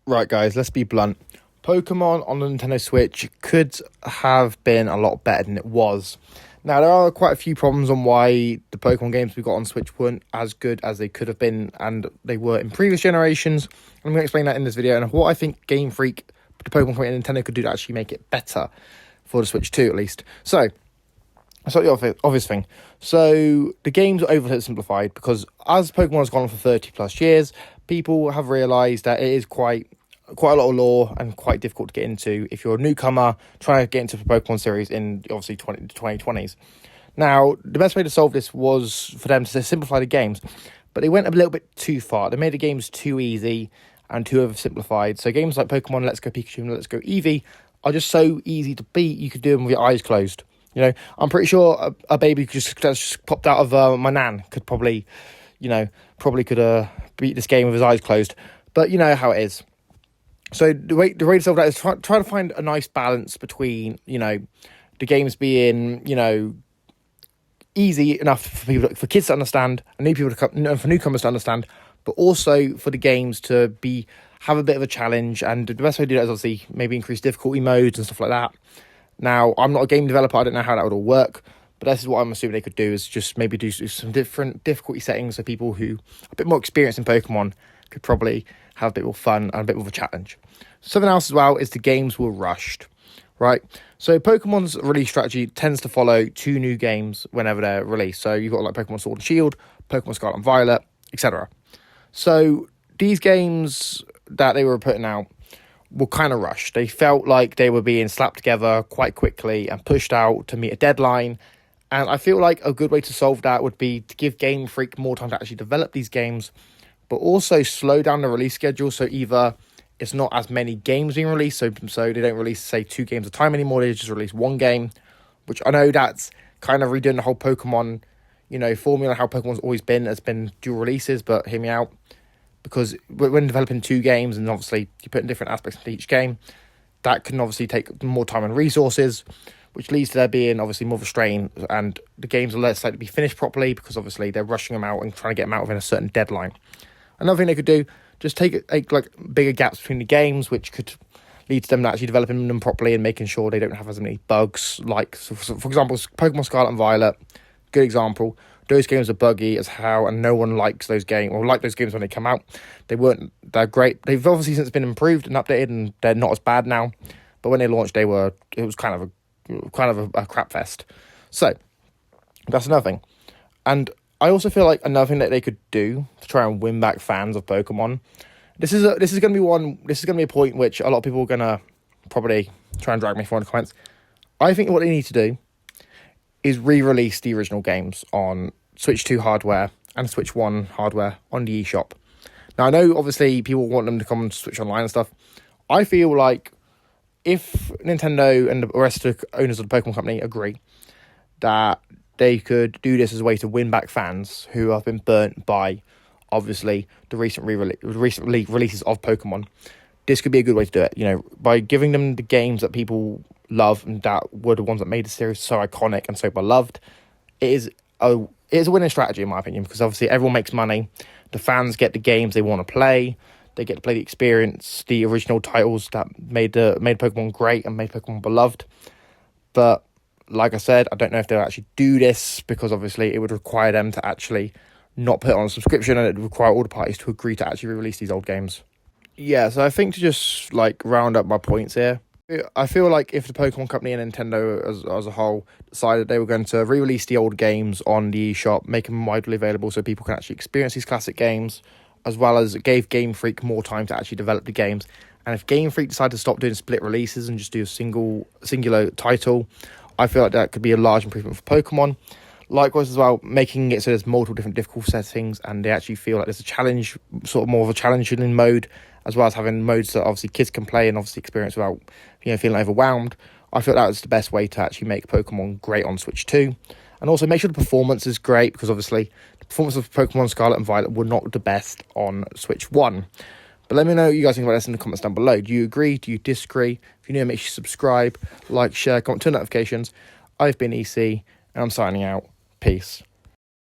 Right, guys, let's be blunt. Pokemon on the Nintendo Switch could have been a lot better than it was. Now, there are quite a few problems on why the Pokemon games we got on Switch weren't as good as they could have been, and they were in previous generations. I'm going to explain that in this video, and what I think Game Freak, the Pokemon company, and Nintendo could do to actually make it better for the Switch 2, at least. So, that's not the obvious thing. So, the games are oversimplified because as Pokemon has gone on for 30 plus years, people have realised that it is quite a lot of lore and quite difficult to get into if you're a newcomer trying to get into the Pokemon series in obviously the 2020s. Now, the best way to solve this was for them to simplify the games, but they went a little bit too far. They made the games too easy and too oversimplified. So games like Pokemon Let's Go Pikachu and Let's Go Eevee are just so easy to beat, you could do them with your eyes closed. You know, I'm pretty sure a baby just popped out of my nan could probably could beat this game with his eyes closed. But you know how it is. So the way to solve that is try to find a nice balance between, the games being, easy enough for kids to understand, and for newcomers to understand, but also for the games to have a bit of a challenge. And the best way to do that is obviously maybe increase difficulty modes and stuff like that. Now, I'm not a game developer, I don't know how that would all work, but this is what I'm assuming they could do, is just maybe do some different difficulty settings so people who are a bit more experienced in Pokemon could probably have a bit more fun and a bit more of a challenge. Something else as well is the games were rushed, right? So Pokemon's release strategy tends to follow 2 new games whenever they're released. So you've got like Pokemon Sword and Shield, Pokemon Scarlet and Violet, etc. So these games that they were putting out were kind of rushed. They felt like they were being slapped together quite quickly and pushed out to meet a deadline. And I feel like a good way to solve that would be to give Game Freak more time to actually develop these games, but also slow down the release schedule. So either it's not as many games being released, so they don't release, say, 2 games at a time anymore. They just release 1 game, which I know that's kind of redoing the whole Pokemon, formula, how Pokemon's always been, has been dual releases, but hear me out. Because when developing 2 games, and obviously you put in different aspects into each game, that can obviously take more time and resources, which leads to there being obviously more of a strain, and the games are less likely to be finished properly because obviously they're rushing them out and trying to get them out within a certain deadline. Another thing they could do, just take like bigger gaps between the games, which could lead to them actually developing them properly and making sure they don't have as many bugs. Like, so for example, Pokemon Scarlet and Violet, good example. Those games are buggy as hell, and no one likes those games, or like those games when they come out. They're great. They've obviously since been improved and updated, and they're not as bad now. But when they launched, it was kind of a crap fest. So that's another thing. And I also feel like another thing that they could do to try and win back fans of Pokemon. This is going to be a point which a lot of people are going to probably try and drag me for in the comments. I think what they need to do is re-release the original games on Switch 2 hardware and Switch 1 hardware on the eShop. Now, I know, obviously, people want them to come on Switch Online and stuff. I feel like if Nintendo and the rest of the owners of the Pokemon Company agree that they could do this as a way to win back fans who have been burnt by, obviously, the recent releases of Pokemon, this could be a good way to do it. By giving them the games that people love and that were the ones that made the series so iconic and so beloved. It is a winning strategy, in my opinion, because obviously everyone makes money. The fans get the games they want to play. They get to play the experience, the original titles that made Pokemon great and made Pokemon beloved. But like I said, I don't know if they'll actually do this, because obviously it would require them to actually not put it on a subscription, and it would require all the parties to agree to actually release these old games. Yeah, so I think to just round up my points here, I feel like if the Pokemon Company and Nintendo as a whole decided they were going to re-release the old games on the eShop, make them widely available so people can actually experience these classic games, as well as gave Game Freak more time to actually develop the games. And if Game Freak decided to stop doing split releases and just do a singular title, I feel like that could be a large improvement for Pokemon. Likewise as well, making it so there's multiple different difficulty settings, and they actually feel like there's a challenge, sort of more of a challenging mode, as well as having modes that obviously kids can play and obviously experience without feeling overwhelmed. I feel that was the best way to actually make Pokemon great on Switch 2. And also make sure the performance is great, because obviously the performance of Pokemon Scarlet and Violet were not the best on Switch 1. But let me know what you guys think about this in the comments down below. Do you agree? Do you disagree? If you're new, make sure you subscribe, like, share, comment, turn notifications. I've been EC, and I'm signing out. Peace.